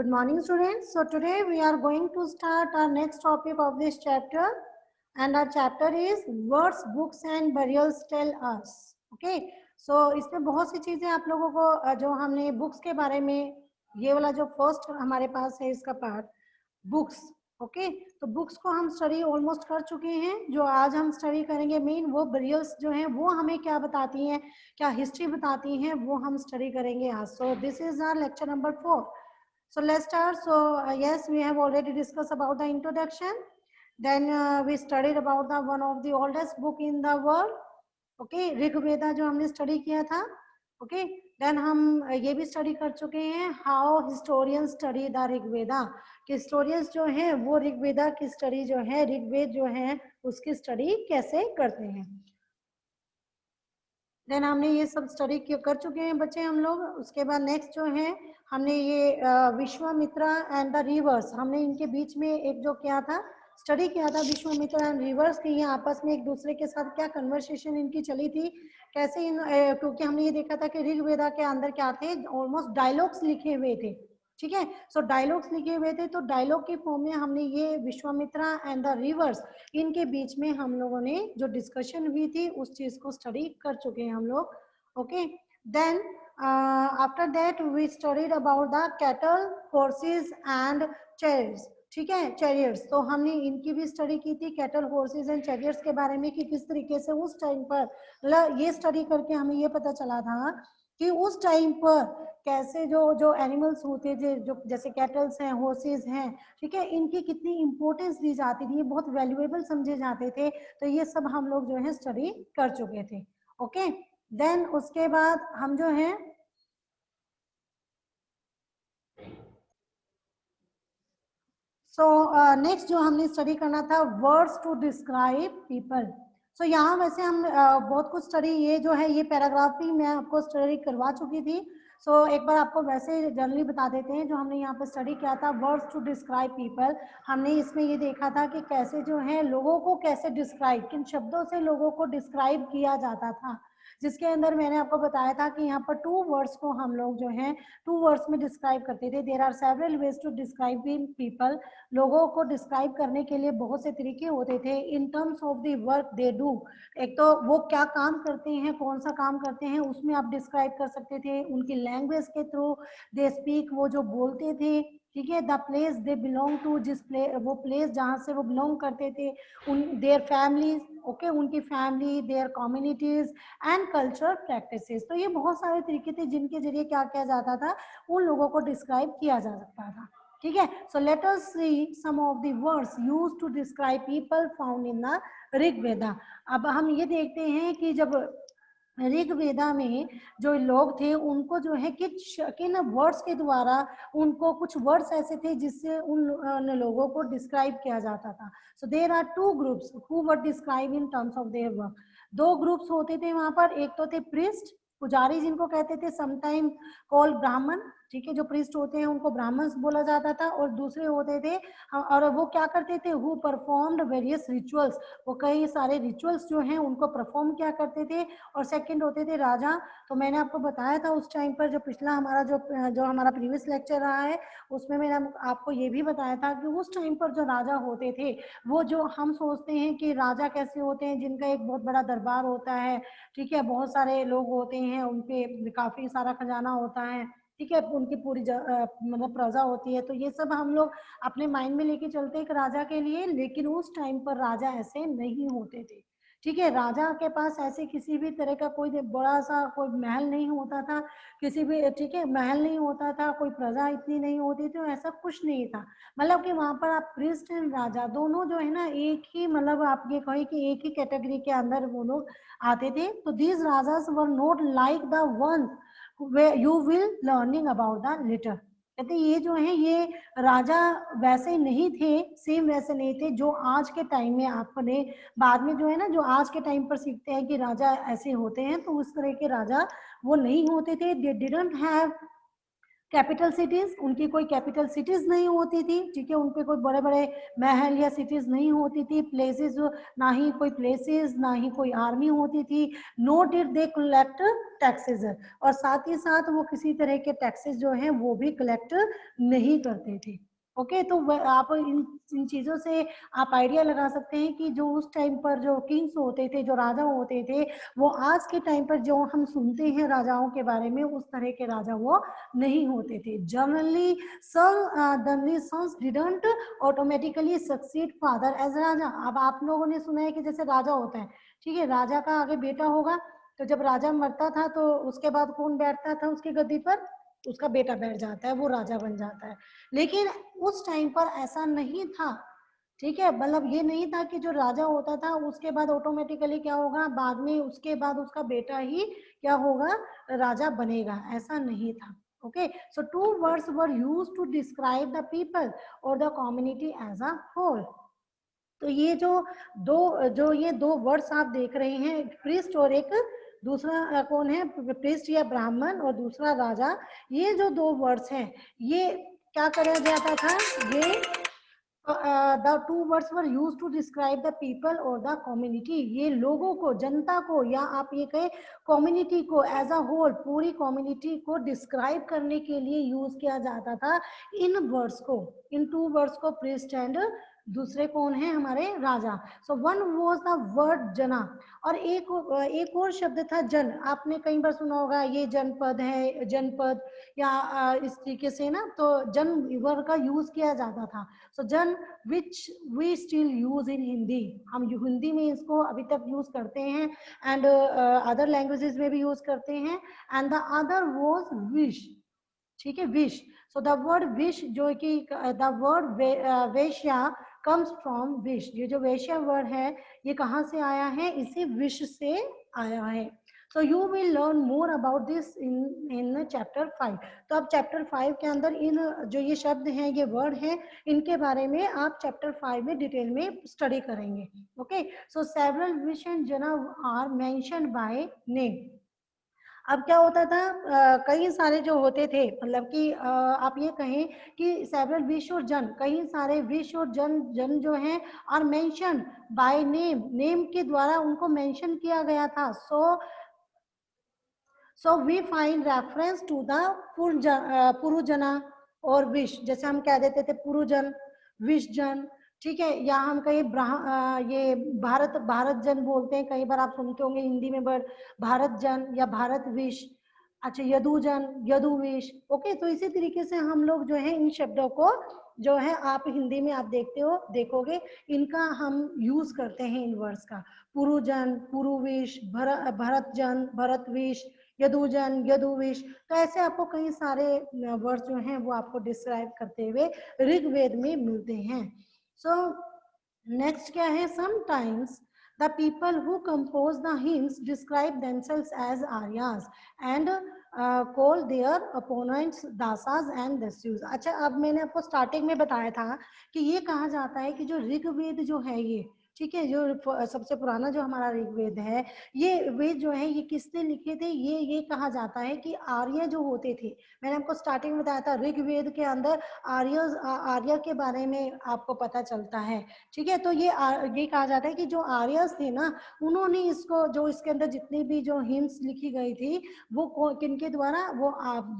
Good morning, students. So today we are going to start our next topic of this chapter, and our chapter is words, books and burials tell us. Okay. So इसमें बहुत सी चीजें आप लोगों को जो हमने books के बारे में, ये वाला जो फर्स्ट हमारे पास है इसका पार्ट बुक्स. ओके. तो बुक्स को हम स्टडी ऑलमोस्ट कर चुके हैं. जो आज हम स्टडी करेंगे मेन वो बरियल्स जो हैं वो हमें क्या बताती हैं, क्या हिस्ट्री बताती हैं, वो हम स्टडी करेंगे आज. So this is our lecture number 4. So let's start. So yes, we have already discussed about the introduction. Then we studied about the one of the oldest book in the world. Okay, Rig Veda जो हमने study किया था. Okay, then हम ये भी study कर चुके हैं how historians study the Rig वेदा. कि historians जो हैं वो ऋग वेदा की स्टडी जो है, ऋग्वेद जो है उसकी स्टडी कैसे करते हैं. देन हमने ये सब स्टडी कर चुके हैं बच्चे हम लोग. उसके बाद नेक्स्ट जो है हमने ये विश्वामित्रा एंड द रिवर्स, हमने इनके बीच में एक जो क्या था स्टडी किया था विश्वामित्रा एंड रिवर्स की, ये आपस में एक दूसरे के साथ क्या कन्वर्सेशन इनकी चली थी, कैसे क्योंकि हमने ये देखा था कि ऋग्वेदा के अंदर क्या थे, ऑलमोस्ट डायलॉग्स लिखे हुए थे. ठीक है. सो डायलॉग्स लिखे हुए थे, तो डायलॉग के फॉर्म में हमने ये विश्वामित्रा एंड द रिवर्स, इनके बीच में हम लोगों ने जो डिस्कशन हुई थी उस चीज को स्टडी कर चुके हैं हम लोग. Okay. Then after that we studied about the cattle, horses and chariots. ठीक है, चैरियट्स. तो हमने इनकी भी स्टडी की थी, कैटल, हॉर्सेस एंड चैरियट्स के बारे में, कि किस तरीके से उस टाइम पर, मतलब ये स्टडी करके हमें ये पता चला था कि उस टाइम पर कैसे जो जो एनिमल्स होते थे, जो जैसे कैटल्स हैं, हॉर्सेस हैं, ठीक है, इनकी कितनी इंपॉर्टेंस दी जाती थी, ये बहुत वैल्यूएबल समझे जाते थे. तो ये सब हम लोग जो है स्टडी कर चुके थे. ओके. देन उसके बाद हम जो है नेक्स्ट जो हमने स्टडी करना था वर्ड्स टू डिस्क्राइब पीपल. सो यहाँ वैसे हम बहुत कुछ स्टडी, ये जो है ये पैराग्राफ भी मैं आपको स्टडी करवा चुकी थी. एक बार आपको वैसे जनरली बता देते हैं जो हमने यहाँ पर स्टडी किया था वर्ड्स टू डिस्क्राइब पीपल. हमने इसमें ये देखा था कि कैसे जो है लोगों को कैसे डिस्क्राइब, किन शब्दों से लोगों को डिस्क्राइब किया जाता था, जिसके अंदर मैंने आपको बताया था कि यहाँ पर 2 वर्ड्स को हम लोग जो है 2 वर्ड्स में डिस्क्राइब करते थे. There are several ways to describe people. लोगों को डिस्क्राइब करने के लिए बहुत से तरीके होते थे इन terms of the work they do. एक तो वो क्या काम करते हैं, कौन सा काम करते हैं, उसमें आप डिस्क्राइब कर सकते थे. उनकी लैंग्वेज के थ्रू, दे स्पीक, वो जो बोलते थे, ठीक है, the place they belong to, जिस वो प्लेस जहाँ से वो बिलोंग करते थे, उन देयर फैमिलीज, ओके, उनकी family, their communities and cultural practices. तो ये बहुत सारे तरीके थे जिनके जरिए क्या किया जाता था, उन लोगों को डिस्क्राइब किया जा सकता था. ठीक है. So let us see some of the words used to describe people found in the Rigveda. अब हम ये देखते हैं कि जब ऋग्वेदा में जो लोग थे उनको जो है किन वर्ड्स के द्वारा, उनको कुछ वर्ड्स ऐसे थे जिससे उन लोगों को डिस्क्राइब किया जाता था. So there are 2 groups who were describe in terms of their work. 2 groups होते थे वहां पर. एक तो थे प्रिस्ट, पुजारी जिनको कहते थे, समटाइम कॉल्ड ब्राह्मण. ठीक है, जो प्रिस्ट होते हैं उनको ब्राह्मण्स बोला जाता था. और दूसरे होते थे, और वो क्या करते थे, हु परफॉर्म्ड वेरियस रिचुअल्स, वो कई सारे रिचुअल्स जो हैं उनको परफॉर्म क्या करते थे. और सेकंड होते थे राजा. तो मैंने आपको बताया था उस टाइम पर, जो पिछला हमारा जो हमारा प्रीवियस लेक्चर रहा है उसमें मैंने आपको ये भी बताया था कि उस टाइम पर जो राजा होते थे, वो जो हम सोचते हैं कि राजा कैसे होते हैं, जिनका एक बहुत बड़ा दरबार होता है, ठीक है, बहुत सारे लोग होते हैं, उनपे काफी सारा खजाना होता है, ठीक है, उनकी पूरी मतलब प्रजा होती है. तो ये सब हम लोग अपने माइंड में लेके चलते हैं एक राजा के लिए, लेकिन उस टाइम पर राजा ऐसे नहीं होते थे. ठीक है, राजा के पास ऐसे किसी भी तरह का कोई बड़ा सा कोई महल नहीं होता था, किसी भी, ठीक है, महल नहीं होता था, कोई प्रजा इतनी नहीं होती थी, तो ऐसा कुछ नहीं था. मतलब कि वहां पर आप प्रिस्ट एंड राजा दोनों जो है ना एक ही, मतलब आप ये कहें कि एक ही कैटेगरी के अंदर वो लोग आते थे. तो these rajas were not like the one you will learning about the later. कहते ये जो है ये राजा वैसे नहीं थे, सेम वैसे नहीं थे जो आज के टाइम में आपने बाद में जो है ना, जो आज के टाइम पर सीखते हैं कि राजा ऐसे होते हैं, तो उस तरह के राजा वो नहीं होते थे. They didn't have capital cities, उनकी कोई कैपिटल सिटीज नहीं होती थी, ठीक है, उनके कोई बड़े बड़े महल या सिटीज नहीं होती थी, प्लेसेस, ना ही कोई प्लेसेस, ना ही कोई आर्मी होती थी, no did they collect taxes, और साथ ही साथ वो किसी तरह के टैक्सेस जो हैं वो भी कलेक्ट नहीं करते थे। ओके, तो आप इन चीजों से आप आइडिया लगा सकते हैं कि जो उस टाइम पर जो किंग्स होते थे, जो राजा होते थे, वो आज के टाइम पर जो हम सुनते हैं राजाओं के बारे में, उस तरह के राजा वो नहीं होते थे। Generally sons didn't automatically succeed father as raja. अब आप लोगों ने सुना है कि जैसे राजा होता है, ठीक है, राजा का आगे बेटा होगा, तो जब राजा मरता था तो उसके बाद कौन बैठता था उसकी गद्दी पर? उसका बेटा बैठ जाता है, वो राजा बन जाता है। लेकिन उस टाइम पर ऐसा नहीं था, ठीक है, मतलब ये नहीं था कि जो राजा होता था उसके बाद ऑटोमेटिकली क्या होगा, बाद में उसके बाद उसका बेटा ही क्या होगा, राजा बनेगा, ऐसा नहीं था। Okay, so two words were used to describe the people और the community as a whole. तो ये ये दो वर्ड्स आप देख रहे हैं, प्रिस्ट और एक दूसरा कौन है, प्रिस्ट या ब्राह्मण, और दूसरा राजा, ये जो दो वर्ड्स हैं ये क्या करा जाता था, ये the two words were use to describe the people और द कम्युनिटी, ये लोगों को, जनता को, या आप ये कहें कम्युनिटी को एज अ होल, पूरी कम्युनिटी को डिस्क्राइब करने के लिए यूज किया जाता था इन वर्ड्स को, इन टू वर्ड्स को, प्रिस्ट एंड दूसरे कौन है, हमारे राजा। So one was the word jana, और एक और शब्द था जन। आपने कई बार सुना होगा ये जनपद है, जनपद, या इस तरीके से ना, तो जन वर्ड का यूज किया जाता था। So jan which we still use in Hindi, हम हिंदी में इसको अभी तक यूज करते हैं, एंड अदर लैंग्वेजेस में भी यूज करते हैं। And the other was wish, ठीक है, wish. So the word wish, जो कि द वर्ड वेश्या कम्स फ्रॉम विश, ये जो वेश्या वर्ड है ये कहाँ से आया है, इसी विश से आया है। So you will learn more about this in chapter 5। तो अब चैप्टर 5 के अंदर इन जो ये शब्द हैं, ये वर्ड हैं, इनके बारे में आप चैप्टर 5 में डिटेल में स्टडी करेंगे। Okay, so several wish and जना आर मेंशन्ड बाय नेम। अब क्या होता था, कई सारे जो होते थे, मतलब कि आप ये कहें कि सेवरल विश और जन, कई सारे विश और जन, जन जो हैं are mention by name, name के द्वारा उनको मेंशन किया गया था। So we find reference to the Purujana और विश, जैसे हम कह देते थे पुरुजन, विश जन, ठीक है, या हम कहीं ये भारत, भारत जन बोलते हैं, कई बार आप सुनते होंगे हिंदी में भारत जन या भारत विश। अच्छा, यदुजन, यदुविश। ओके, तो इसी तरीके से हम लोग जो है इन शब्दों को जो है आप हिंदी में आप देखोगे, इनका हम यूज करते हैं इन वर्ड्स का, पुरुजन, पुरुविश, भरत जन, भरतविश, यदुजन, यदुविश। तो ऐसे आपको कई सारे वर्ड्स जो हैं वो आपको डिस्क्राइब करते हुए ऋग्वेद में मिलते हैं। सो नेक्स्ट क्या है, sometimes the people who compose the hymns describe themselves as aryas and call their opponents dasas and dasyus। अच्छा, अब मैंने आपको स्टार्टिंग में बताया था कि ये कहा जाता है कि जो ऋग्वेद जो है ये, ठीक है, जो सबसे पुराना जो हमारा ऋग्वेद है, ये वेद जो है ये किसने लिखे थे, ये कहा जाता है कि आर्य जो होते थे, मैंने आपको स्टार्टिंग में बताया था ऋग्वेद के अंदर आर्य के बारे में आपको पता चलता है, ठीक है। तो ये कहा जाता है कि जो आर्यस थे ना, उन्होंने इसको, जो इसके अंदर जितनी भी जो हिम्स लिखी गई थी, वो किनके द्वारा, वो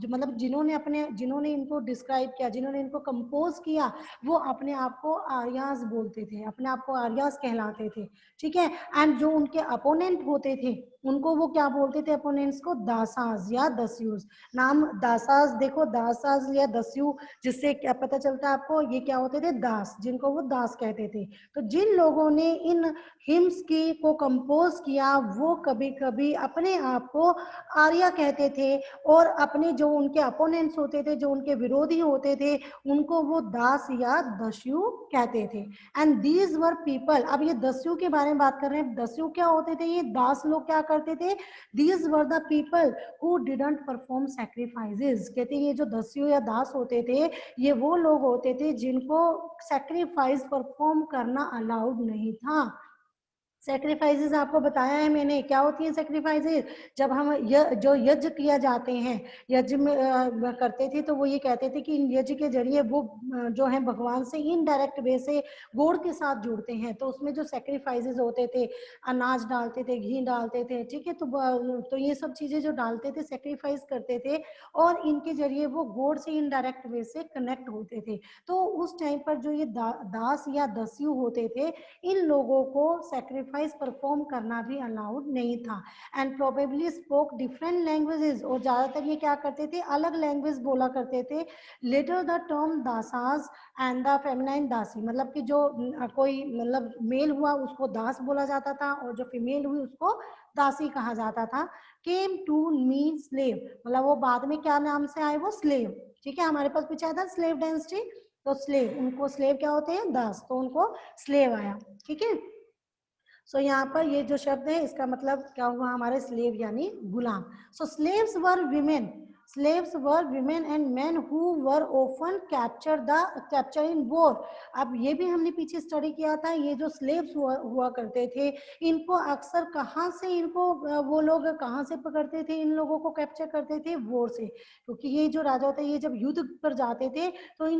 मतलब जिन्होंने इनको डिस्क्राइब किया, जिन्होंने इनको कंपोज किया, वो अपने आप को आर्यास बोलते थे, अपने आप को आर्यास कहलाते थे, ठीक है। एंड जो उनके अपोनेंट होते थे उनको वो क्या बोलते थे, अपोनेंट्स को दासाज या दस्यूज। नाम दासाज देखो, दासाज या दस्यू, जिससे क्या पता चलता है आपको, ये क्या होते थे, दास, जिनको वो दास कहते थे। तो जिन लोगों ने इन हिम्स की को कंपोज किया, वो कभी कभी अपने आप को आर्य कहते थे, और अपने जो उनके अपोनेंट्स होते थे, जो उनके विरोधी होते थे, उनको वो दास या दस्यु कहते थे। एंड दीज वर पीपल, अब ये दस्यु के बारे में बात कर रहे हैं, दस्यु क्या होते थे, ये दास लोग क्या करते थे, these were the people who didn't perform sacrifices. कहते हैं ये जो दस्यु या दास होते थे, ये वो लोग होते थे जिनको सैक्रिफाइस परफॉर्म करना अलाउड नहीं था। सेक्रीफाइसेस आपको बताया है मैंने, क्या होती है सेक्रीफाइसेस? जब हम जो यज्ञ किया जाते हैं, यज्ञ में करते थे तो वो ये कहते थे कि इन यज्ञ के जरिए वो जो है भगवान से इनडायरेक्ट वे से गॉड के साथ जुड़ते हैं, तो उसमें जो सेक्रीफाइसेस होते थे, अनाज डालते थे, घी डालते थे, ठीक है, तो ये सब चीजें जो डालते थे, सेक्रीफाइस करते थे, और इनके जरिए वो गॉड से इनडायरेक्ट वे से कनेक्ट होते थे। तो उस टाइम पर जो ये दास या दस्यु होते थे, इन लोगों को सेक्रीफाइस परफॉर्म करना भी अलाउड नहीं था, and probably spoke different languages, और ज्यादातर ये क्या करते थे, अलग लैंग्वेज बोला करते थे। Later the term dasas and the feminine dasi, मतलब कि जो कोई मतलब मेल हुआ उसको दास बोला जाता था, और जो फीमेल हुई उसको दासी कहा जाता था। केम टू मीन स्लेव, मतलब वो बाद में क्या नाम से आए, वो स्लेव, ठीक है, हमारे पास पीछे आया था स्लेव डेंसिटी, तो स्लेव, उनको स्लेव क्या होते हैं, दास, तो उनको स्लेव आया, ठीक है। सो यहाँ पर ये जो शब्द है इसका मतलब क्या हुआ, हमारे स्लेव यानी गुलाम। So slaves were women, slaves were women and men who were often captured in war। अब ये भी हमने पीछे स्टडी किया था, ये जो स्लेव्स हुआ करते थे, इनको अक्सर कहाँ से, इनको वो लोग कहाँ से पकड़ते थे, इन लोगों को कैप्चर करते थे वॉर से, क्योंकि ये जो राजा होते ये जब युद्ध पर जाते थे तो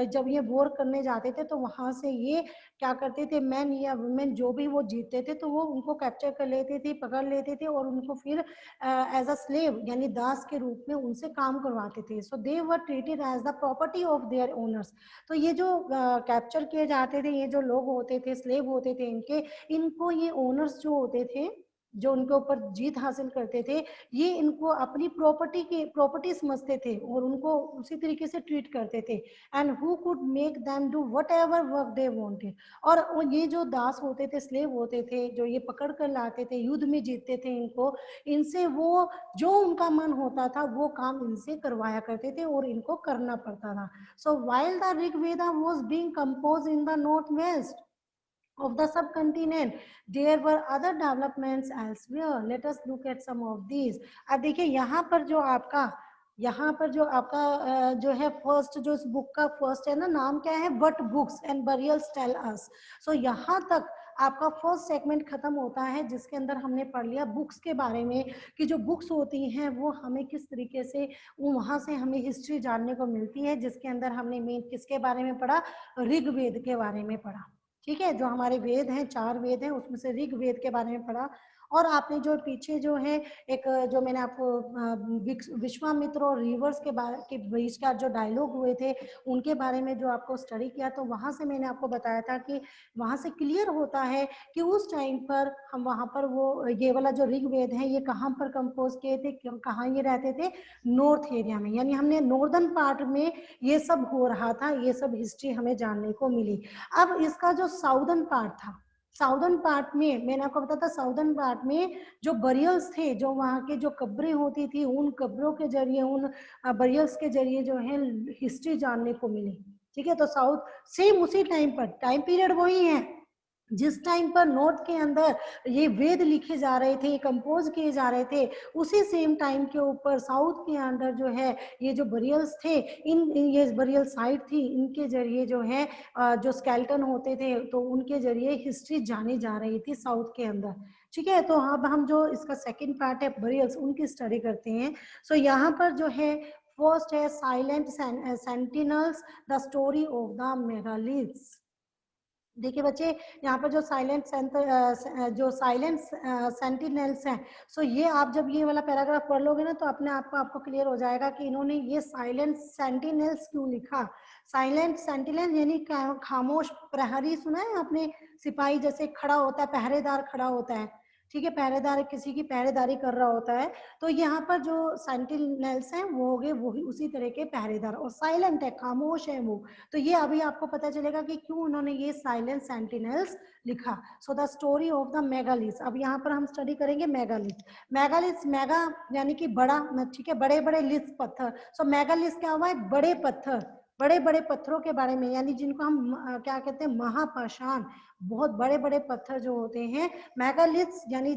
जब ये वॉर करने जाते थे तो वहां से ये क्या करते थे, मैन या वुमेन जो भी वो जीतते थे तो वो उनको कैप्चर कर लेते थे, पकड़ लेते थे, और उनको फिर एज अ स्लेव यानी दास के रूप में उनसे काम करवाते थे। So they were treated as the property of their owners. तो ये जो कैप्चर किए जाते थे, ये जो लोग होते थे, स्लेव होते थे इनको ये ओनर्स जो होते थे, जो उनके ऊपर जीत हासिल करते थे, ये इनको अपनी प्रॉपर्टी समझते थे और उनको उसी तरीके से ट्रीट करते थे। And who could make them do what ever work they wanted. और ये जो दास होते थे, स्लेव होते थे, जो ये पकड़ कर लाते थे, युद्ध में जीतते थे इनको, इनसे वो जो उनका मन होता था वो काम इनसे करवाया करते थे और इनको करना पड़ता था। So while the Rigveda was being compose in the north west of the subcontinent, there were other developments elsewhere. Let us look at some of these। अब देखिए यहाँ पर जो आपका जो है फर्स्ट, जो इस बुक का फर्स्ट है ना, नाम क्या है, but books and burials tell us. So यहाँ तक आपका फर्स्ट सेगमेंट खत्म होता है, जिसके अंदर हमने पढ़ लिया बुक्स के बारे में, कि जो बुक्स होती हैं वो हमें किस तरीके से, वहां से हमें हिस्ट्री जानने को मिलती है, जिसके अंदर हमने मेन किसके बारे में पढ़ा, ऋग्वेद के बारे में पढ़ा, ठीक है। जो हमारे वेद हैं, 4 वेद हैं, उसमें से ऋग्वेद के बारे में पढ़ा। और आपने जो पीछे जो है एक जो मैंने आपको विश्वामित्र और रिवर्स के बीच का जो डायलॉग हुए थे उनके बारे में जो आपको स्टडी किया, तो वहां से मैंने आपको बताया था कि वहां से क्लियर होता है कि उस टाइम पर हम वहां पर वो ये वाला जो ऋग्वेद है ये कहाँ पर कंपोज किए थे, कहाँ ये रहते थे, नॉर्थ एरिया में, यानी हमने नॉर्दर्न पार्ट में ये सब हो रहा था, ये सब हिस्ट्री हमें जानने को मिली। अब इसका जो साउदर्न पार्ट था, साउदर्न पार्ट में मैंने आपको बताया था, साउदर्न पार्ट में जो बरियल्स थे, जो वहाँ के जो कब्रें होती थी, उन कब्रों के जरिए, उन बरियल्स के जरिए जो है हिस्ट्री जानने को मिली, ठीक है। तो साउथ सेम उसी टाइम पर, टाइम पीरियड वही है जिस टाइम पर नॉर्थ के अंदर ये वेद लिखे जा रहे थे, कंपोज किए जा रहे थे, उसी सेम टाइम के ऊपर साउथ के अंदर जो है ये जो बरियल्स थे, ये बरियल साइट थी, इनके जरिए जो है जो स्केल्टन होते थे तो उनके जरिए हिस्ट्री जानी जा रही थी साउथ के अंदर, ठीक है। तो अब हम जो इसका सेकंड पार्ट है बरियल्स, उनकी स्टडी करते हैं। सो यहाँ पर जो है फर्स्ट है silent sentinels, the story of the megaliths. देखिए बच्चे, यहाँ पर जो साइलेंट सेंटिनल्स हैं, सो ये आप जब ये वाला पैराग्राफ पढ़ लोगे ना तो अपने आप को आपको क्लियर हो जाएगा कि इन्होंने ये साइलेंट सेंटिनल्स क्यों लिखा। साइलेंट सेंटिनल यानी खामोश प्रहरी, सुना है आपने, सिपाही जैसे खड़ा होता है, पहरेदार खड़ा होता है, ठीक है, पहरेदार किसी की पहरेदारी कर रहा होता है, तो यहाँ पर जो सेंटिनल्स हैं वो हो गए वही उसी तरह के पहरेदार, और साइलेंट है, खामोश है वो। तो ये अभी आपको पता चलेगा कि क्यों उन्होंने ये साइलेंट सेंटिनल्स लिखा। So the story of the megaliths, अब यहाँ पर हम स्टडी करेंगे मेगालिथ। मेगालिथ्स, मेगा यानी कि बड़ा, ठीक है, बड़े बड़े लिथ्स पत्थर। सो मेगालिथ्स क्या हुआ है, बड़े पत्थर, बड़े बड़े पत्थरों के बारे में, यानी जिनको हम क्या कहते हैं, महापाषाण, बहुत बड़े बड़े पत्थर जो होते हैं। मेगालिथ्स यानी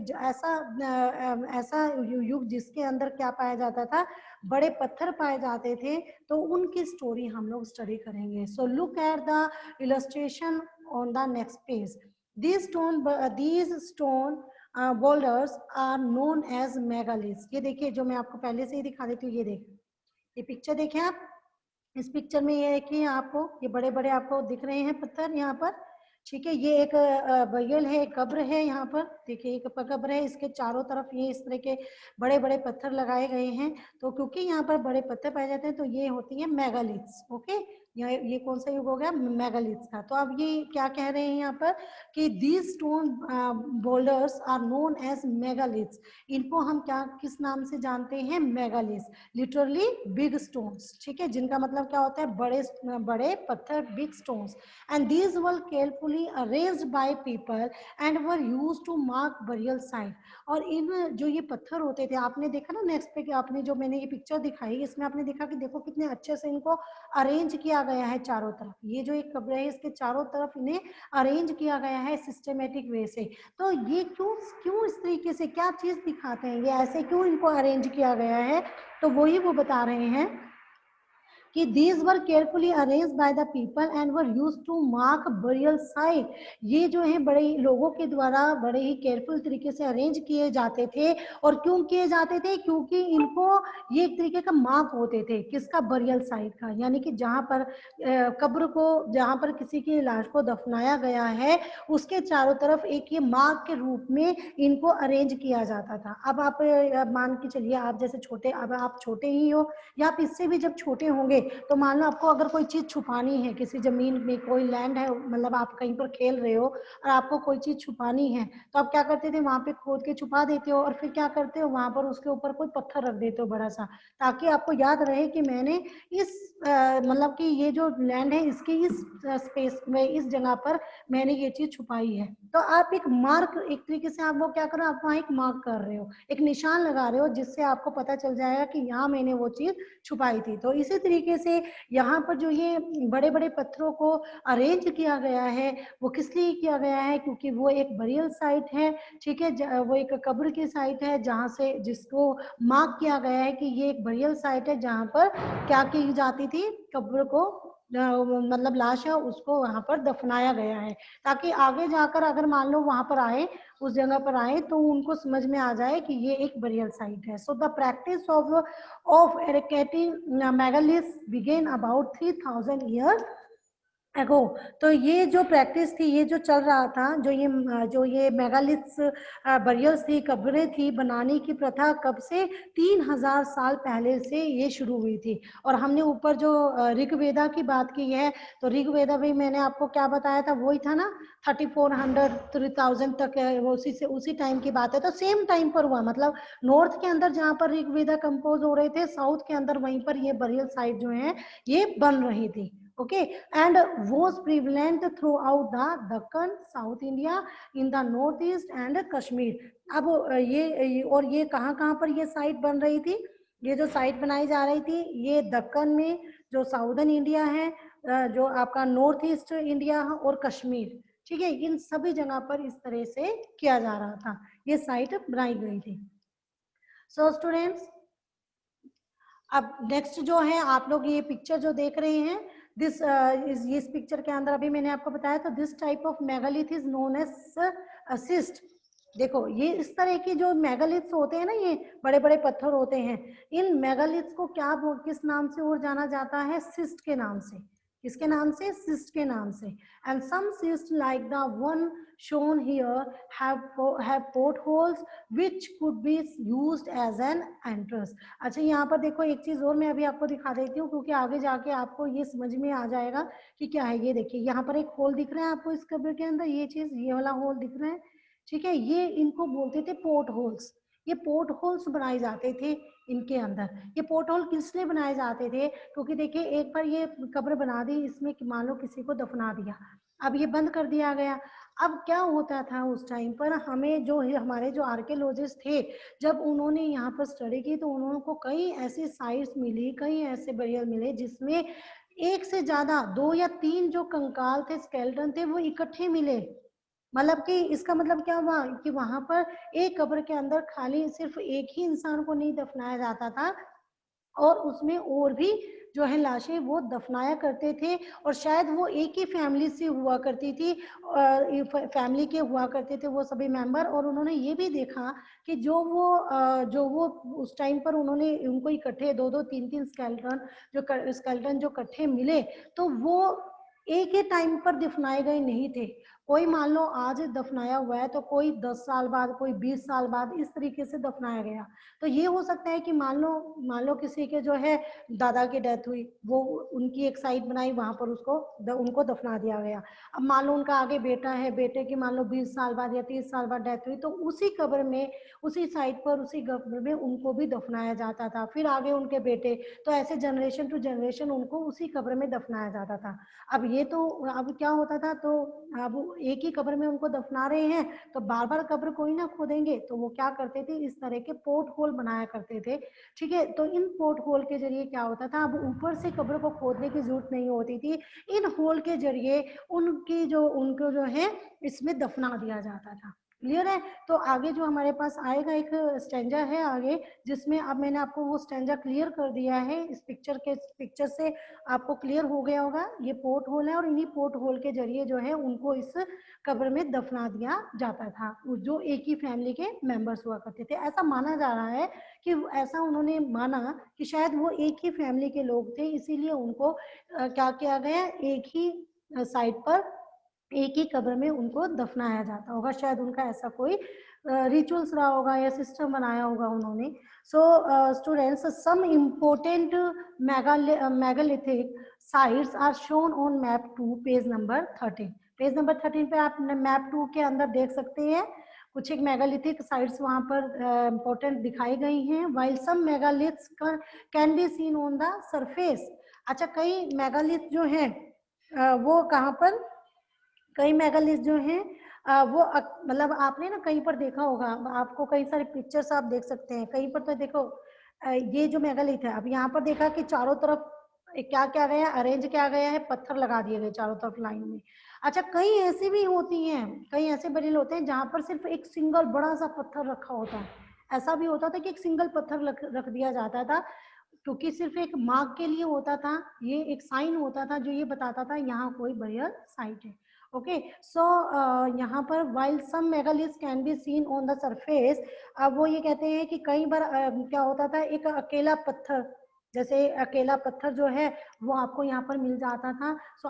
ऐसा युग जिसके अंदर क्या पाया जाता था, बड़े पत्थर पाए जाते थे, तो उनकी स्टोरी हम लोग स्टडी करेंगे। So look at the illustration on the next page. these stone boulders are known as megaliths। ये देखिए, जो मैं आपको पहले से ही दिखा देती हूँ, ये देख, ये पिक्चर देखें आप। इस पिक्चर में ये देखिए, आपको ये बड़े बड़े आपको दिख रहे हैं पत्थर यहाँ पर, ठीक है। ये एक बगल है, कब्र है यहाँ पर, देखिए एक कब्र है, इसके चारों तरफ ये इस तरह के बड़े बड़े पत्थर लगाए गए हैं। तो क्योंकि यहाँ पर बड़े पत्थर पाए जाते हैं, तो ये होती है मेगालिथ्स। ओके, ये कौन सा युग हो गया? मेगालिथ्स का। तो अब ये क्या कह रहे हैं यहाँ पर कि these stone boulders are known as megaliths. इनको हम क्या, किस नाम से जानते हैं? मेगालिथ्स, लिटरली बिग स्टोन्स, ठीक है, जिनका मतलब क्या होता है? बड़े बड़े पत्थर, big stones. And these were carefully arranged by people and were used to mark burial site. और इन जो ये पत्थर होते थे, आपने देखा ना नेक्स्ट पे कि आपने जो मैंने ये पिक्चर दिखाई, इसमें आपने देखा कि देखो कितने अच्छे से इनको अरेंज किया गया है चारों तरफ। ये जो एक कब्र है, इसके चारों तरफ इन्हें अरेंज किया गया है सिस्टमेटिक वे से। तो ये क्यों क्यों इस तरीके से, क्या चीज दिखाते हैं ये, ऐसे क्यों इनको अरेंज किया गया है? तो वही वो बता रहे हैं कि these were carefully arranged by the people and were used to mark burial site। ये जो है बड़े लोगों के द्वारा बड़े ही केयरफुल तरीके से अरेंज किए जाते थे। और क्यों किए जाते थे? क्योंकि इनको ये एक तरीके का मार्क होते थे, किसका? बरियल साइट का, यानी कि जहाँ पर कब्र को, जहाँ पर किसी की लाश को दफनाया गया है, उसके चारों तरफ एक ये मार्क के रूप में इनको अरेंज किया जाता था। अब आप मान के चलिए, आप जैसे छोटे, अब आप छोटे ही हो या आप इससे भी जब छोटे होंगे, तो मान लो आपको अगर कोई चीज छुपानी है, किसी जमीन में कोई लैंड है, मतलब आप कहीं पर खेल रहे हो और आपको कोई चीज छुपानी है, तो आप क्या करते थे? वहां पे खोद के छुपा देते हो और फिर क्या करते हो? वहां पर उसके ऊपर कोई पत्थर रख देते हो बड़ा सा, ताकि आपको याद रहे कि मैंने इस मतलब कि ये जो लैंड है, इसकी इस स्पेस में, इस जगह पर मैंने ये चीज छुपाई है। तो आप एक मार्क, एक तरीके से आप वो क्या करो, आप वहाँ एक मार्क कर रहे हो, एक निशान लगा रहे हो, जिससे आपको पता चल जाएगा कि यहाँ मैंने वो चीज छुपाई थी। तो इसी तरीके से यहाँ पर जो ये बड़े बड़े पत्थरों को अरेंज किया गया है, वो किस लिए किया गया है? क्योंकि वो एक बरियल साइट है, ठीक है, वो एक कब्र की साइट है, जहाँ से जिसको मार्क किया गया है कि ये एक बरियल साइट है, जहाँ पर क्या की जाती थी? कब्र को, मतलब लाश है उसको वहां पर दफनाया गया है, ताकि आगे जाकर अगर मान लो वहां पर आए, उस जगह पर आए, तो उनको समझ में आ जाए कि ये एक बरियल साइट है। So the practice of erecting megaliths began about 3000 year ago. तो ये जो प्रैक्टिस थी, ये जो चल रहा था, जो ये मेगालिथ्स बरियल्स थी, कब्रें थी, बनाने की प्रथा कब से? 3000 साल पहले से ये शुरू हुई थी। और हमने ऊपर जो ऋग्वेदा की बात की है, तो ऋग्वेदा भी मैंने आपको क्या बताया था? वही था ना, 3400 3000 तक, उसी टाइम की बात है। तो सेम टाइम पर हुआ, मतलब नॉर्थ के अंदर जहाँ पर ऋग्वेदा कंपोज हो रहे थे, साउथ के अंदर वहीं पर ये बरियल साइट जो है ये बन रही थी। okay, and was prevalent throughout the Deccan, South India, in the Northeast and Kashmir। अब ये और ये कहाँ पर ये साइट बन रही थी? ये जो साइट बनाई जा रही थी, ये दक्कन में, जो साउदर्न इंडिया है, जो आपका नॉर्थ ईस्ट इंडिया है, और कश्मीर, ठीक है, इन सभी जगह पर इस तरह से किया जा रहा था, ये साइट बनाई गई थी। सो स्टूडेंट्स, अब नेक्स्ट जो है, आप लोग ये पिक्चर जो देख रहे हैं, इस पिक्चर के अंदर अभी मैंने आपको बताया, तो this type of megalith is known as a cist. देखो, ये इस तरह की जो मेगालिथ्स होते हैं ना, ये बड़े बड़े पत्थर होते हैं, इन मेगालिथ्स को क्या, किस नाम से और जाना जाता है? सिस्ट के नाम से। किसके नाम से? सिस्ट के नाम से। And some cist like the one shown here have portholes which could be used as an entrance। अच्छा, यहाँ पर देखो एक चीज और मैं अभी आपको दिखा देती हूँ, क्योंकि आगे जाके आपको ये समझ में आ जाएगा कि क्या है। ये देखिए, यहाँ पर एक होल दिख रहा है आपको इस कब्र के अंदर, ये चीज, ये वाला होल दिख रहा है, ठीक है, ये इनको बोलते थे पोर्ट होल्स। ये पोर्ट होल्स बनाए जाते थे इनके अंदर। ये पोर्ट होल किस लिए बनाए जाते थे? क्योंकि देखिए, एक बार ये कब्र बना दी, इसमें मान लो किसी को दफना दिया, अब ये बंद कर दिया गया। अब क्या होता था उस टाइम पर, हमें जो हमारे जो आर्कियोलॉजिस्ट थे, जब उन्होंने यहाँ पर स्टडी की, तो उन्होंने को कई ऐसी साइट्स मिली, कई ऐसे बरियल मिले, जिसमें एक से ज्यादा 2 या 3 जो कंकाल थे, स्केलेटन थे, वो इकट्ठे मिले। मतलब कि इसका मतलब क्या हुआ कि वहां पर एक कब्र के अंदर खाली सिर्फ एक ही इंसान को नहीं दफनाया जाता था, और उसमें और भी जो है लाशें वो दफनाया करते थे, और शायद वो एक ही फैमिली से हुआ करती थी, फैमिली के हुआ करते थे वो सभी मेंबर। और उन्होंने ये भी देखा कि जो वो उस टाइम पर उन्होंने उनको इकट्ठे 2-2 3-3 स्केलेटन जो इकट्ठे मिले, तो वो एक ही टाइम पर दफनाए गए नहीं थे। कोई मान लो आज दफनाया हुआ है तो कोई 10 साल बाद, कोई 20 साल बाद इस तरीके से दफनाया गया। तो ये हो सकता है कि मान लो किसी के जो है दादा की डेथ हुई, वो उनकी एक साइट बनाई, वहां पर उनको दफना दिया गया। अब मान लो उनका आगे बेटा है, बेटे की मान लो 20 साल बाद या 30 साल बाद डेथ हुई, तो उसी कब्र में, उसी साइट पर, उसी कब्र में उनको भी दफनाया जाता था। फिर आगे उनके बेटे, तो ऐसे जनरेशन टू जनरेशन उनको उसी कब्र में दफनाया जाता था। अब क्या होता था, तो अब एक ही कब्र में उनको दफना रहे हैं, तो बार बार कब्र कोई ना खोदेंगे, तो वो क्या करते थे, इस तरह के पोर्ट होल बनाया करते थे। ठीक है, तो इन पोर्ट होल के जरिए क्या होता था, अब ऊपर से कब्र को खोदने की जरूरत नहीं होती थी, इन होल के जरिए उनको जो है इसमें दफना दिया जाता था। क्लियर है? तो आगे जो हमारे पास आएगा एक स्टैंजा है आगे, जिसमें अब मैंने आपको वो स्टैंजा क्लियर कर दिया है। इस पिक्चर से आपको क्लियर हो गया होगा, ये पोर्ट होल है, और इन्हीं पोर्ट होल के जरिए जो है उनको इस कब्र में दफना दिया जाता था, जो एक ही फैमिली के मेंबर्स हुआ करते थे। ऐसा माना जा रहा है कि ऐसा उन्होंने माना कि शायद वो एक ही फैमिली के लोग थे, इसीलिए उनको क्या किया गया, एक ही साइड पर, एक ही कब्र में उनको दफनाया जाता होगा। शायद उनका ऐसा कोई रिचुअल्स रहा होगा या सिस्टम बनाया होगा उन्होंने। So students, some important megalithic sites are shown on map 2 page number 13। Page number 13 पे आप मैप 2 के अंदर देख सकते हैं कुछ एक मेगालिथिक साइट्स वहां पर इम्पोर्टेंट दिखाई गई हैं। While some megaliths can be seen on the surface. अच्छा, कई मेगालिथ जो है वो कहाँ पर, कई मेगालिथ जो हैं वो मतलब आपने ना कहीं पर देखा होगा, आपको कई सारे पिक्चर्स आप देख सकते हैं कहीं पर, तो देखो ये जो मेगालिथ है, अब यहाँ पर देखा कि चारों तरफ क्या क्या गया, अरेंज किया गया है, पत्थर लगा दिए गए चारों तरफ लाइन में। अच्छा, कई ऐसी भी होती हैं, कई ऐसे बरील होते हैं जहां पर सिर्फ एक सिंगल बड़ा सा पत्थर रखा होता है। ऐसा भी होता था कि एक सिंगल पत्थर रख दिया जाता था, क्योंकि सिर्फ एक मार्क के लिए होता था, ये एक साइन होता था जो ये बताता था यहाँ कोई बरियल साइट है। ओके, सो यहाँ पर while some megaliths can be seen on the surface, अब वो ये कहते हैं कि कई बार क्या होता था, एक अकेला पत्थर, जैसे अकेला पत्थर जो है वो आपको यहाँ पर मिल जाता था। सो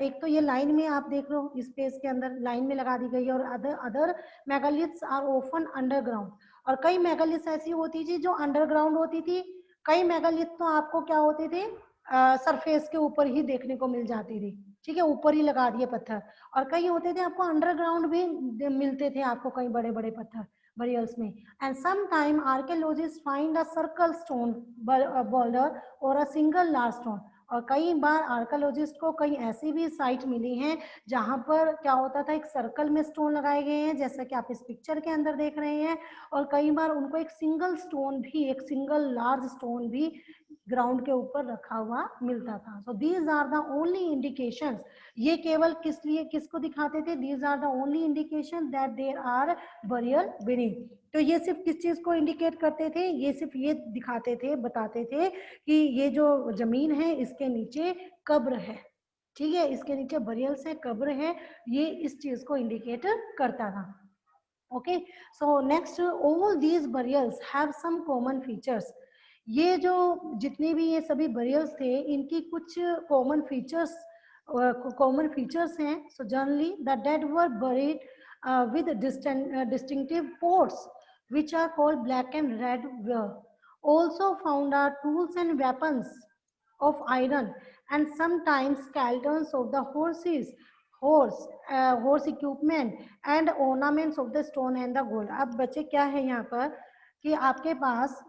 एक तो ये लाइन में आप देख लो, इस पेज के अंदर लाइन में लगा दी गई है, और other megaliths are open underground, और कई मेगालिथ्स ऐसी होती थी जो अंडरग्राउंड होती थी, कई मेगालिथ तो आपको क्या होते थे, सरफेस के ऊपर ही देखने को मिल जाती थी। ठीक है, ऊपर ही लगा दिए पत्थर, और कई होते थे आपको अंडरग्राउंड भी मिलते थे आपको कई बड़े बड़े पत्थर बरियल्स में। And some time archaeologist find a circle stone boulder और अ सिंगल लार्ज स्टोन, और कई बार आर्कियोलॉजिस्ट को कई ऐसी भी साइट मिली हैं जहां पर क्या होता था, एक सर्कल में स्टोन लगाए गए हैं जैसा कि आप इस पिक्चर के अंदर देख रहे हैं, और कई बार उनको एक सिंगल स्टोन भी, एक सिंगल लार्ज स्टोन भी ग्राउंड के ऊपर रखा हुआ मिलता था। So these are the only indications, ये केवल किसको दिखाते थे, these are the only indication that there are burial beneath. तो ये सिर्फ किस चीज को इंडिकेट करते थे, ये सिर्फ ये दिखाते थे, बताते थे कि ये जो जमीन है इसके नीचे कब्र है। ठीक है, इसके नीचे बरियल्स है, कब्र है, ये इस चीज को इंडिकेट करता था। Okay, so next, all these burials have some common features, ये जो जितने भी ये सभी बरियल्स थे इनकी कुछ कॉमन फीचर्स हैं। So generally the dead were buried with distinctive ports which are called black and red ware. Also found are tools and weapons of iron and sometimes skeletons of the horse equipment and ornaments of the stone and the gold. अब बच्चे क्या है यहाँ पर कि आपके पास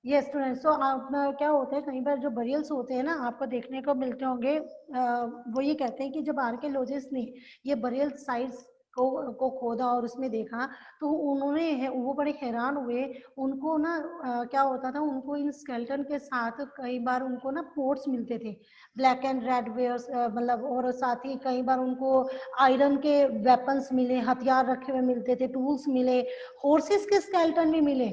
ये student, सो आप क्या होता है, कई बार जो बरियल्स होते हैं ना आपको देखने को मिलते होंगे, वो ये कहते हैं कि जब आर्कियोलॉजिस्ट ने ये बरियल साइट्स को खोदा और उसमें देखा तो उन्होंने वो बड़े हैरान हुए। उनको ना क्या होता था, उनको इन स्केलेटन के साथ कई बार उनको ना पोर्ट्स मिलते थे, ब्लैक एंड रेड वेयर्स, मतलब, और साथ ही कई बार उनको आयरन के वेपन्स मिले, हथियार रखे हुए मिलते थे, टूल्स मिले, हॉर्सेस के स्केलेटन भी मिले।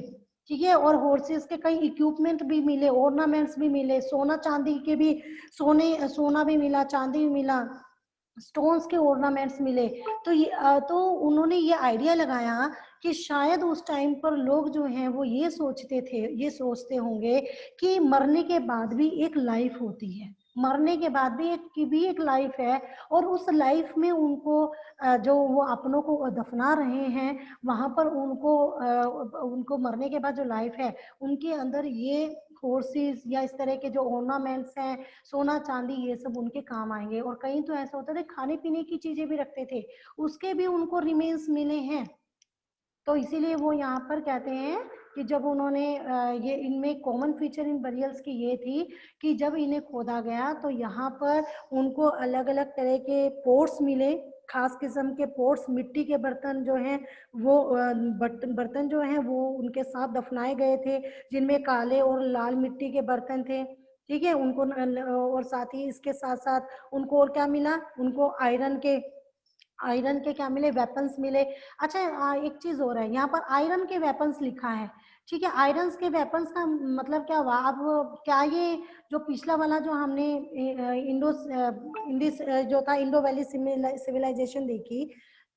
ठीक है। और हॉर्सेस के कई इक्विपमेंट भी मिले, ऑर्नामेंट्स भी मिले, सोना चांदी के भी, सोना भी मिला, चांदी भी मिला, स्टोन्स के ऑर्नामेंट्स मिले। तो तो उन्होंने ये आइडिया लगाया कि शायद उस टाइम पर लोग जो हैं वो ये सोचते होंगे कि मरने के बाद भी एक लाइफ होती है, मरने के बाद भी एक लाइफ है, और उस लाइफ में उनको जो वो अपनों को दफना रहे हैं वहां पर उनको मरने के बाद जो लाइफ है उनके अंदर ये हॉर्सेस या इस तरह के जो ऑर्नामेंट्स हैं, सोना चांदी, ये सब उनके काम आएंगे। और कहीं तो ऐसा होता था खाने पीने की चीजें भी रखते थे, उसके भी उनको रिमेन्स मिले हैं। तो इसीलिए वो यहाँ पर कहते हैं कि जब उन्होंने ये इनमें कॉमन फीचर इन बरियल्स की ये थी कि जब इन्हें खोदा गया तो यहाँ पर उनको अलग अलग तरह के पोर्ट्स मिले, खास किस्म के पोर्ट्स, मिट्टी के बर्तन जो हैं वो बर्तन जो हैं वो उनके साथ दफनाए गए थे, जिनमें काले और लाल मिट्टी के बर्तन थे। ठीक है, उनको और साथ ही इसके साथ साथ उनको और क्या मिला, उनको आयरन के क्या मिले, वेपन्स मिले। अच्छा, एक चीज हो रहा है यहाँ पर, आयरन के वेपन्स लिखा है। ठीक है, आयरन के वेपन्स का मतलब क्या हुआ? अब क्या ये जो पिछला वाला जो हमने इंडिस जो था इंडो वैली सिविलाइजेशन देखी,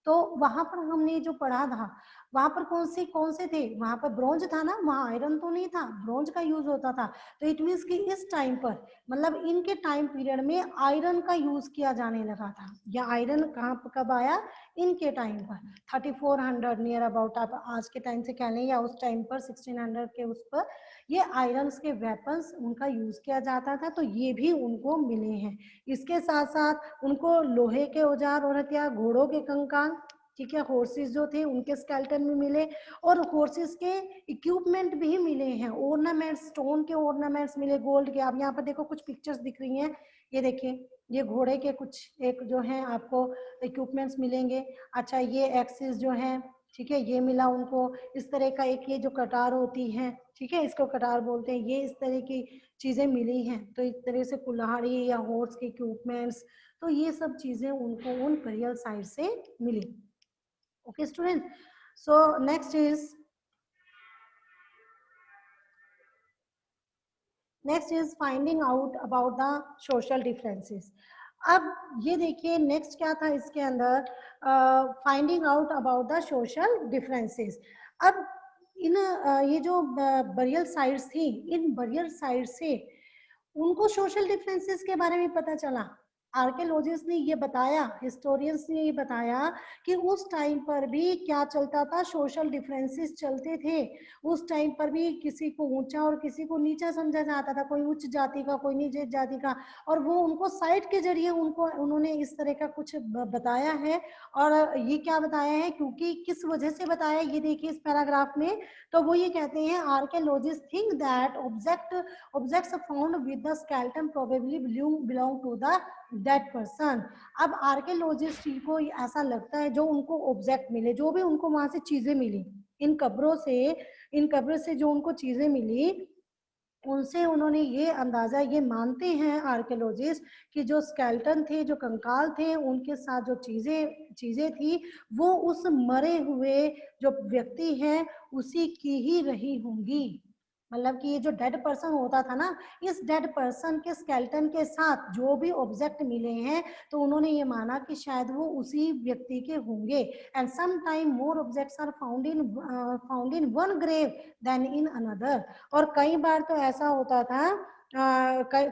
तो वहां पर हमने जो पढ़ा था वहां पर कौन से थे, वहां पर ब्रोंज था ना, वहां आयरन तो नहीं था, ब्रोंज का यूज होता था। तो इट मीन्स कि इस टाइम पर, मतलब इनके टाइम पीरियड में आयरन का यूज किया जाने लगा था। या आयरन कहाँ कब आया? इनके टाइम पर 3400 नियर अबाउट, आप आज के टाइम से कह लें या उस टाइम पर 1600 के उस पर ये आयरन के वेपन्स उनका यूज किया जाता था, तो ये भी उनको मिले हैं। इसके साथ साथ उनको लोहे के औजार और हथियार, घोड़ों के कंकाल, ठीक है, हॉर्सेस जो थे उनके स्केल्टन भी मिले, और हॉर्सेस के इक्विपमेंट भी मिले हैं, ऑर्नामेंट्स, स्टोन के ऑर्नामेंट्स मिले, गोल्ड के। आप यहाँ पर देखो कुछ पिक्चर्स दिख रही हैं, ये देखिए, ये घोड़े के कुछ एक जो है आपको इक्विपमेंट्स मिलेंगे। अच्छा, ये एक्सिस जो है, ठीक है, ये मिला उनको। इस तरह का एक ये जो कटार होती है, ठीक है, इसको कटार बोलते हैं, ये इस तरह की चीजें मिली हैं। तो इस तरह से कुल्हाड़ी या हॉर्स के इक्विपमेंट्स, तो ये सब चीजें उनको उन बरियल साइट से मिली। Okay, student. So next is finding out about the social differences. अब ये देखिए नेक्स्ट क्या था इसके अंदर, finding out about the social differences. अब इन ये जो बरियल साइट्स थी, इन बरियल साइट से उनको सोशल डिफरेंसेस के बारे में पता चला। आर्कियोलॉजिस्ट ने ये बताया, हिस्टोरियंस ने ये बताया कि उस टाइम पर भी क्या चलता था, सोशल डिफरेंसेस चलते थे। उस टाइम पर भी किसी को ऊंचा और किसी को नीचा समझा जाता था, कोई उच्च जाति का, कोई नीचे जाति का, और वो उनको साइट के जरिए उन्होंने इस तरह का कुछ बताया है। और ये क्या बताया है, क्योंकि किस वजह से बताया, ये देखिए इस पैराग्राफ में। तो वो ये कहते हैं, archaeologist think that objects found with the skeleton probably belong to the dead person. अब आर्कियोलॉजिस्ट को ऐसा लगता है जो उनको ऑब्जेक्ट मिले, जो भी उनको वहां से चीजें मिली, इन कब्रों से जो उनको चीजें मिली, उनसे उन्होंने ये अंदाजा, ये मानते हैं आर्कियोलॉजिस्ट कि जो स्केल्टन थे, जो कंकाल थे, उनके साथ जो चीजें थी, वो उस मरे हुए जो व्यक्ति है उसी की ही रही होंगी। मतलब कि ये जो डेड पर्सन होता था ना, इस डेड पर्सन के स्केल्टन के साथ जो भी ऑब्जेक्ट मिले हैं, तो उन्होंने ये माना कि शायद वो उसी व्यक्ति के होंगे। And some time more objects are found in one grave than in another. और कई बार तो ऐसा होता था,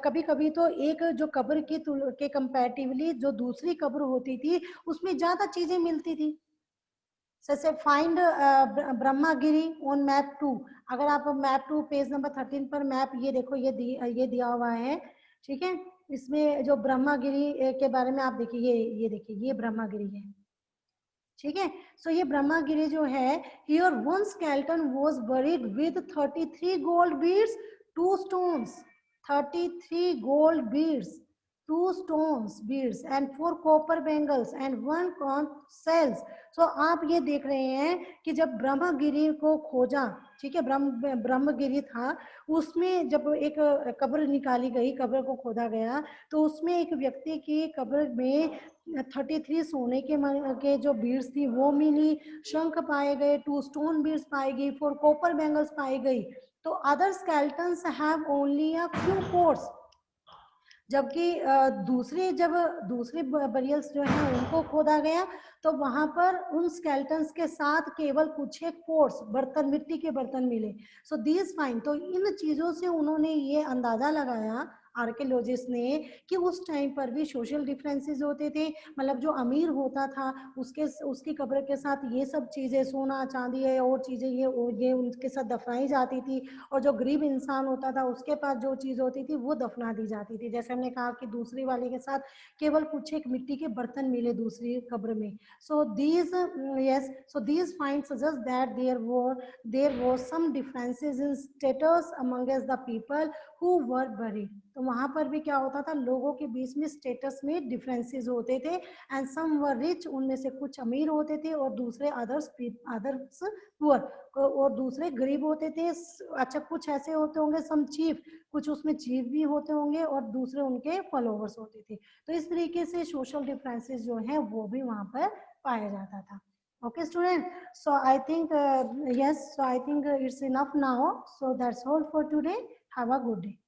कभी कभी तो एक जो कब्र के कंपैरेटिवली जो दूसरी कब्र होती थी उसमें ज्यादा चीजें मिलती थी। जैसे फाइंड ब्रह्मागिरी ऑन मैप 2। अगर आप मैप 2 पेज नंबर 13 पर मैप, ये देखो, ये दिया हुआ है, ठीक है। इसमें जो ब्रह्मागिरी के बारे में आप देखिए, ये देखिए, ये ब्रह्मागिरी है, ठीक है। सो ये ब्रह्मागिरी जो है, here one skeleton was buried with 33 gold beads, 2 stones, 33 gold beads, 2 stones beads and 4 copper bangles and 1 conch shells. So आप ये देख रहे हैं कि जब ब्रह्मगिरी को खोजा, ठीक है, ब्रह्मगिरी था, उसमें जब एक कब्र निकाली गई, कब्र को खोदा गया, तो उसमें एक व्यक्ति की कब्र में 33 सोने के जो बीड्स थी वो मिली, शंख पाए गए, 2 स्टोन बीड्स पाई गई, 4 कॉपर बैंगल्स पाई गई. तो other skeletons have only a few course. जबकि दूसरे बरियल्स जो हैं उनको खोदा गया तो वहां पर उन स्केल्टन्स के साथ केवल कुछ एक कोर्स बर्तन, मिट्टी के बर्तन मिले. So these fine. तो इन चीजों से उन्होंने ये अंदाजा लगाया आर्कियोलॉजिस्ट ने कि उस टाइम पर भी सोशल डिफरेंसेस होते थे. मतलब जो अमीर होता था उसकी कब्र के साथ ये सब चीजें, सोना चांदी है और चीजें ये उनके साथ दफनाई जाती थी, और जो गरीब इंसान होता था उसके पास जो चीज होती थी वो दफना दी जाती थी. जैसे हमने कहा कि दूसरी वाले के साथ केवल कुछ एक मिट्टी के बर्तन मिले दूसरी कब्र में. So these yes, so these find suggest that there was some differences in status amongst the people who were buried. तो वहां पर भी क्या होता था, लोगों के बीच में स्टेटस में डिफरेंसेस होते थे. एंड सम वर रिच, उनमें से कुछ अमीर होते थे और दूसरे अदर्स पुअर, और दूसरे गरीब होते थे. अच्छा, कुछ ऐसे होते होंगे सम चीफ, कुछ उसमें चीफ भी होते होंगे और दूसरे उनके फॉलोवर्स होते थे. तो इस तरीके से सोशल डिफरेंसेस जो है वो भी वहां पर पाया जाता था. Okay student, so I think yes, so I think it's enough now. So that's all for today. Have a good day.